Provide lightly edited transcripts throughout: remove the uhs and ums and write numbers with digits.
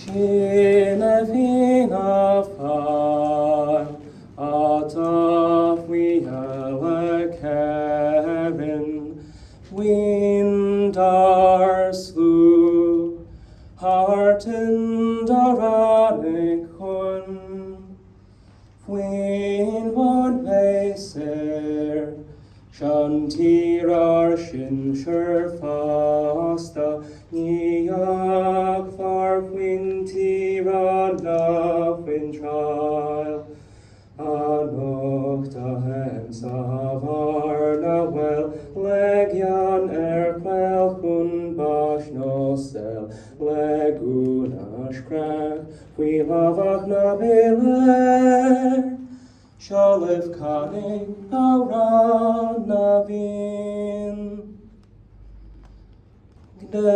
Shinevin afar, ataf we our Kevin, Windar slew, Harten Daranikun, Win von Weiser, Shantirar Shinshur Fasta, Niag far Quintira Lafin trial, Anochtahem Savar Nawel, Legian Erquel Hun Bash Nosel, Legunash Crack, we lavach Nabiler. Shalif Kaning Aran Navin Gdedom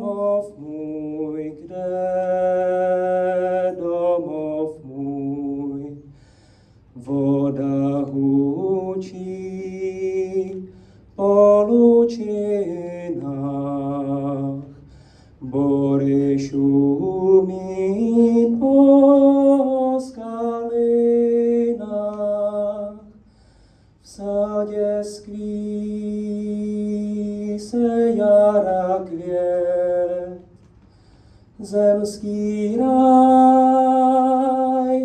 of Mui, Gdedom of Mui, Voda Huchi, Poluchinach, Boreshumi Poskalina, Vsadě skví se jara květ, zemský raj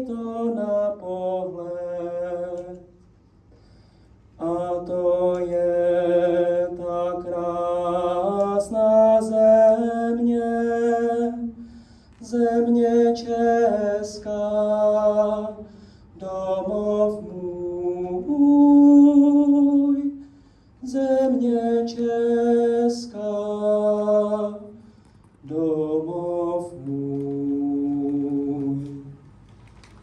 to na pohled. A to je ta krásná země, země česká, domov můj, země česká, domov můj.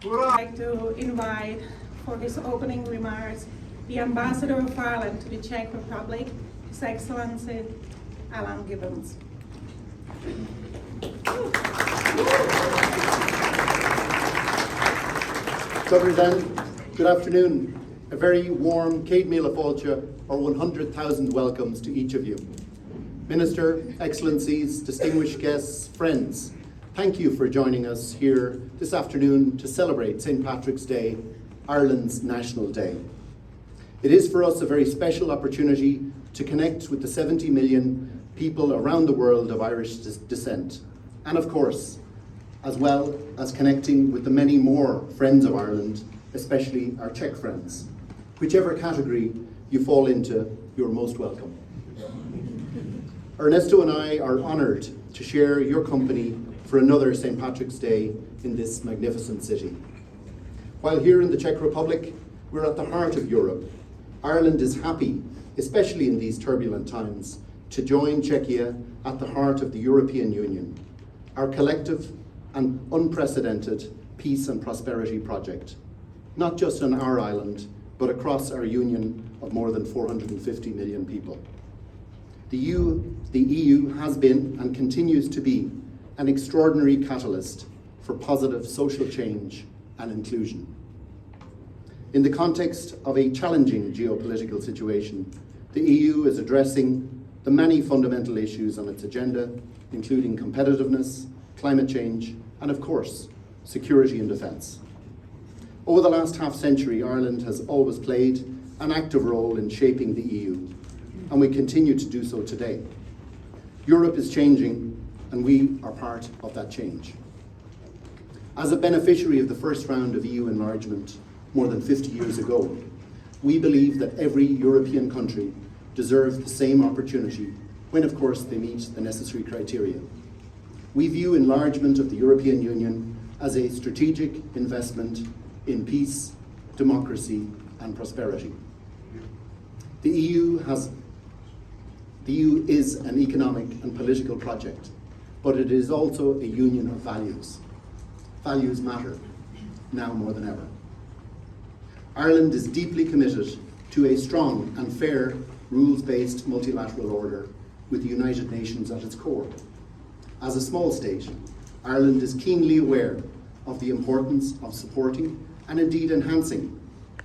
I'd like to invite for his opening remarks the Ambassador of Ireland to the Czech Republic, His Excellency Alan Gibbons. Good afternoon. A very warm Céad Míle Fáilte, or 100,000 welcomes to each of you. Minister, Excellencies, distinguished guests, friends, thank you for joining us here this afternoon to celebrate St. Patrick's Day, Ireland's National Day. It is for us a very special opportunity to connect with the 70 million people around the world of Irish descent, and of course, as well as connecting with the many more friends of Ireland, especially our Czech friends. Whichever category you fall into, you're most welcome. Ernesto and I are honoured to share your company for another St. Patrick's Day in this magnificent city. While here in the Czech Republic, we're at the heart of Europe. Ireland is happy, especially in these turbulent times, to join Czechia at the heart of the European Union, our collective and unprecedented peace and prosperity project, not just on our island, but across our union of more than 450 million people. The EU has been and continues to be an extraordinary catalyst for positive social change and inclusion. In the context of a challenging geopolitical situation, the EU is addressing the many fundamental issues on its agenda, including competitiveness, climate change, and of course, security and defence. Over the last half-century, Ireland has always played an active role in shaping the EU, and we continue to do so today. Europe is changing, and we are part of that change. As a beneficiary of the first round of EU enlargement more than 50 years ago, we believe that every European country deserves the same opportunity when, of course, they meet the necessary criteria. We view enlargement of the European Union as a strategic investment in peace, democracy, and prosperity. The EU is an economic and political project, but it is also a union of values. Values matter, now more than ever. Ireland is deeply committed to a strong and fair rules-based multilateral order with the United Nations at its core. As a small state, Ireland is keenly aware of the importance of supporting and indeed enhancing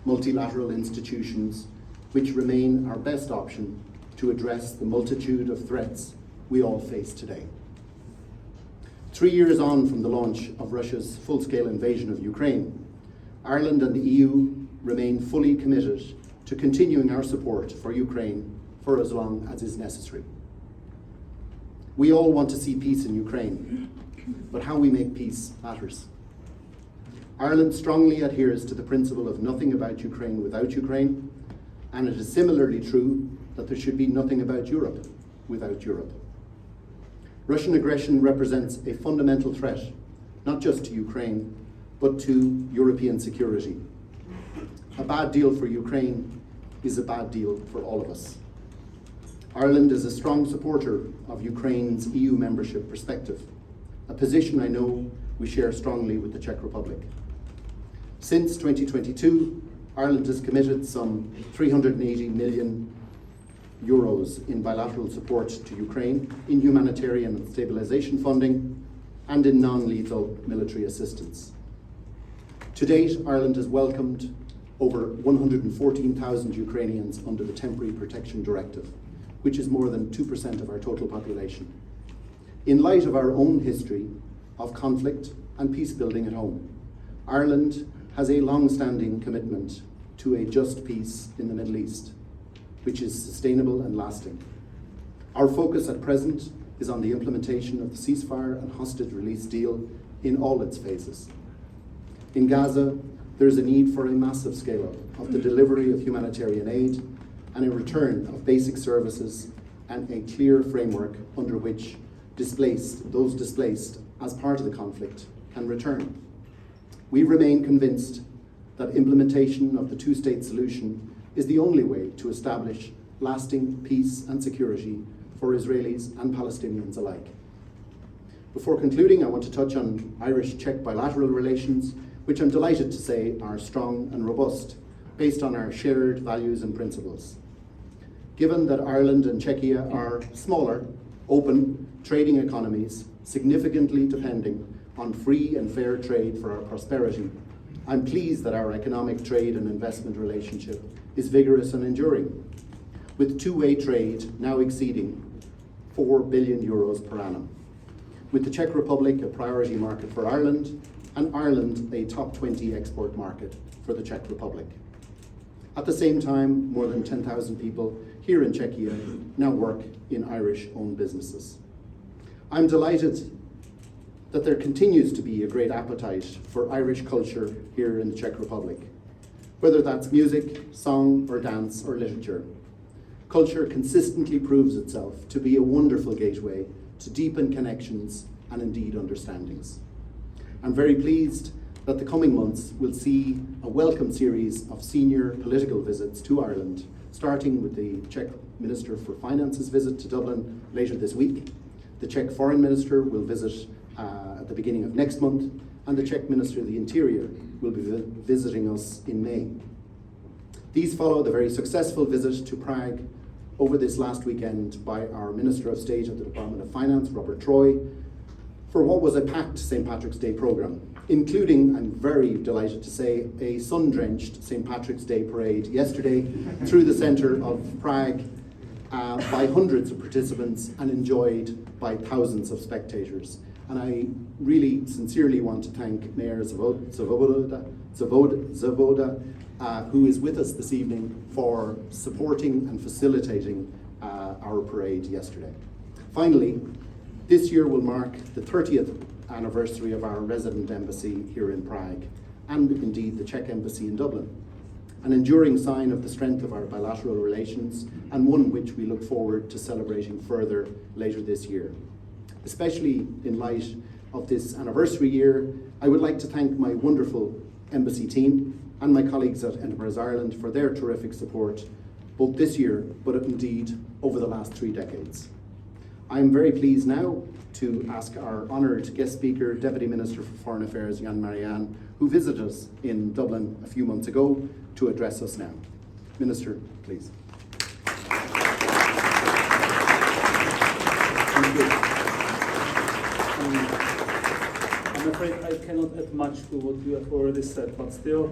multilateral institutions which remain our best option to address the multitude of threats we all face today. 3 years on from the launch of Russia's full-scale invasion of Ukraine, Ireland and the EU remain fully committed to continuing our support for Ukraine for as long as is necessary. We all want to see peace in Ukraine, but how we make peace matters. Ireland strongly adheres to the principle of nothing about Ukraine without Ukraine, and it is similarly true that there should be nothing about Europe without Europe. Russian aggression represents a fundamental threat, not just to Ukraine, but to European security. A bad deal for Ukraine is a bad deal for all of us. Ireland is a strong supporter of Ukraine's EU membership perspective, a position I know we share strongly with the Czech Republic. Since 2022, Ireland has committed some 380 million euros in bilateral support to Ukraine, in humanitarian and stabilization funding, and in non-lethal military assistance. To date, Ireland has welcomed over 114,000 Ukrainians under the Temporary Protection Directive, which is more than 2% of our total population. In light of our own history of conflict and peace building at home, Ireland has a long-standing commitment to a just peace in the Middle East, which is sustainable and lasting. Our focus at present is on the implementation of the ceasefire and hostage release deal in all its phases. In Gaza, there is a need for a massive scale-up of the delivery of humanitarian aid and a return of basic services and a clear framework under which those displaced as part of the conflict can return. We remain convinced that implementation of the two-state solution is the only way to establish lasting peace and security for Israelis and Palestinians alike. Before concluding, I want to touch on Irish-Czech bilateral relations, which I'm delighted to say are strong and robust, based on our shared values and principles. Given that Ireland and Czechia are smaller, open, trading economies, significantly depending on free and fair trade for our prosperity, I'm pleased that our economic trade and investment relationship is vigorous and enduring, with two-way trade now exceeding 4 billion euros per annum, with the Czech Republic a priority market for Ireland, and Ireland a top 20 export market for the Czech Republic. At the same time, more than 10,000 people here in Czechia now work in Irish-owned businesses. I'm delighted that there continues to be a great appetite for Irish culture here in the Czech Republic. Whether that's music, song, or dance, or literature, culture consistently proves itself to be a wonderful gateway to deepen connections and indeed understandings. I'm very pleased that the coming months will see a welcome series of senior political visits to Ireland, starting with the Czech Minister for Finance's visit to Dublin later this week. The Czech Foreign Minister will visit at the beginning of next month, and the Czech Minister of the Interior will be visiting us in May. These follow the very successful visit to Prague over this last weekend by our Minister of State of the Department of Finance, Robert Troy, for what was a packed St. Patrick's Day programme, including, I'm very delighted to say, a sun-drenched St. Patrick's Day parade yesterday through the centre of Prague by hundreds of participants and enjoyed by thousands of spectators. And I really sincerely want to thank Mayor Zavoda, who is with us this evening, for supporting and facilitating our parade yesterday. Finally, this year will mark the 30th anniversary of our resident embassy here in Prague, and indeed the Czech embassy in Dublin. An enduring sign of the strength of our bilateral relations, and one which we look forward to celebrating further later this year. Especially in light of this anniversary year, I would like to thank my wonderful embassy team and my colleagues at Enterprise Ireland for their terrific support, both this year, but indeed over the last 3 decades. I am very pleased now to ask our honoured guest speaker, Deputy Minister for Foreign Affairs, Jan Marianne, who visited us in Dublin a few months ago, to address us now. Minister, please. Thank you. I'm afraid I cannot add much to what you have already said, but still,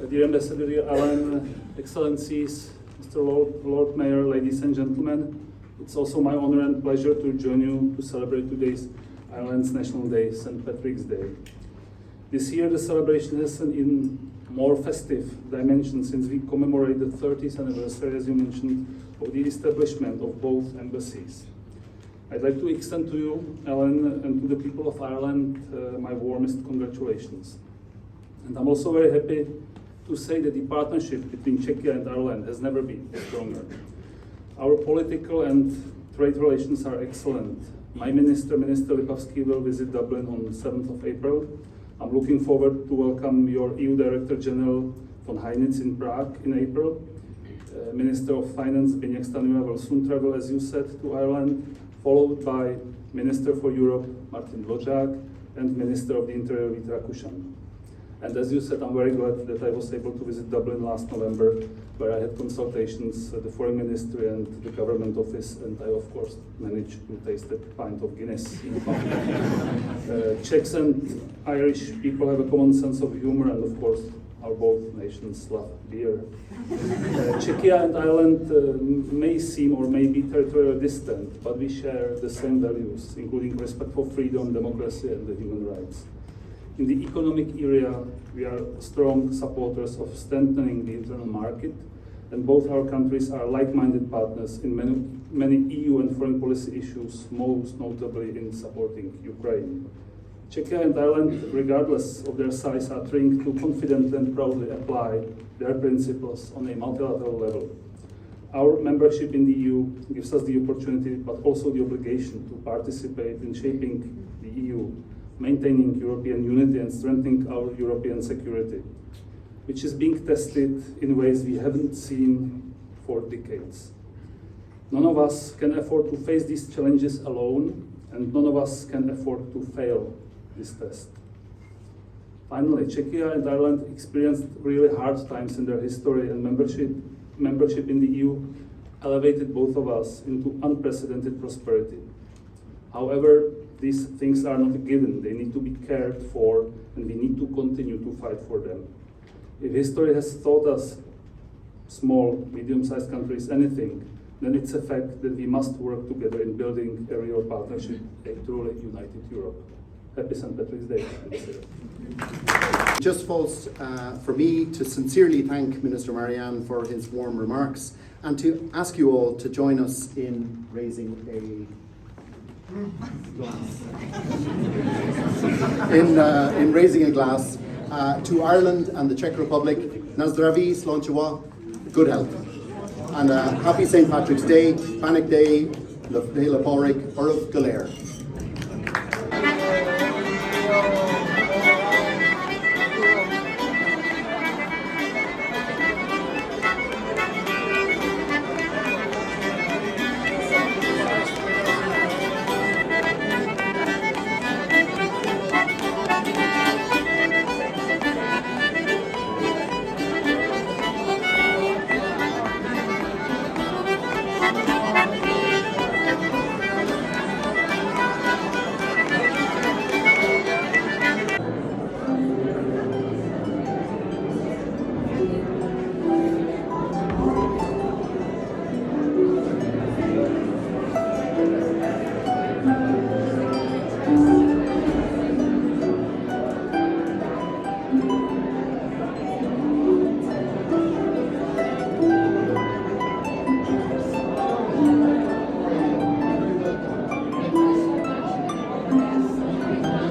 dear Ambassador Allen, Excellencies, Mr. Lord Mayor, ladies and gentlemen, it's also my honor and pleasure to join you to celebrate today's Ireland's National Day, St. Patrick's Day. This year the celebration has an even more festive dimension since we commemorate the 30th anniversary, as you mentioned, of the establishment of both embassies. I'd like to extend to you, Ellen, and to the people of Ireland my warmest congratulations. And I'm also very happy to say that the partnership between Czechia and Ireland has never been stronger. Our political and trade relations are excellent. My minister, Minister Lipavsky, will visit Dublin on 7th of April. I'm looking forward to welcome your EU Director General von Heinitz in Prague in April. Minister of Finance Zbigněk Stanjura will soon travel, as you said, to Ireland, followed by Minister for Europe Martin Dvořák and Minister of the Interior Vít Rakušan. And as you said, I'm very glad that I was able to visit Dublin last November, where I had consultations at the Foreign Ministry and the Government Office, and I, of course, managed to taste a pint of Guinness. Czechs and Irish people have a common sense of humor, and of course, our both nations love beer. Czechia and Ireland may seem or may be territorially distant, but we share the same values, including respect for freedom, democracy, and the human rights. In the economic area, we are strong supporters of strengthening the internal market, and both our countries are like-minded partners in many EU and foreign policy issues, most notably in supporting Ukraine. Czechia and Ireland, regardless of their size, are trying to confidently and proudly apply their principles on a multilateral level. Our membership in the EU gives us the opportunity, but also the obligation to participate in shaping the EU, maintaining European unity and strengthening our European security, which is being tested in ways we haven't seen for decades. None of us can afford to face these challenges alone, and none of us can afford to fail this test. Finally, Czechia and Ireland experienced really hard times in their history, and membership in the EU elevated both of us into unprecedented prosperity. However, these things are not a given. They need to be cared for, and we need to continue to fight for them. If history has taught us, small, medium-sized countries, anything, then it's a fact that we must work together in building a real partnership, a truly united Europe. Happy St. Patrick's Day. It just falls for me to sincerely thank Minister Marianne for his warm remarks and to ask you all to join us in raising a glass. in raising a glass to Ireland and the Czech Republic. Na zdraví, slončova, good health. And happy St. Patrick's Day, Panic Day, Le Pádraig, Orav Galer.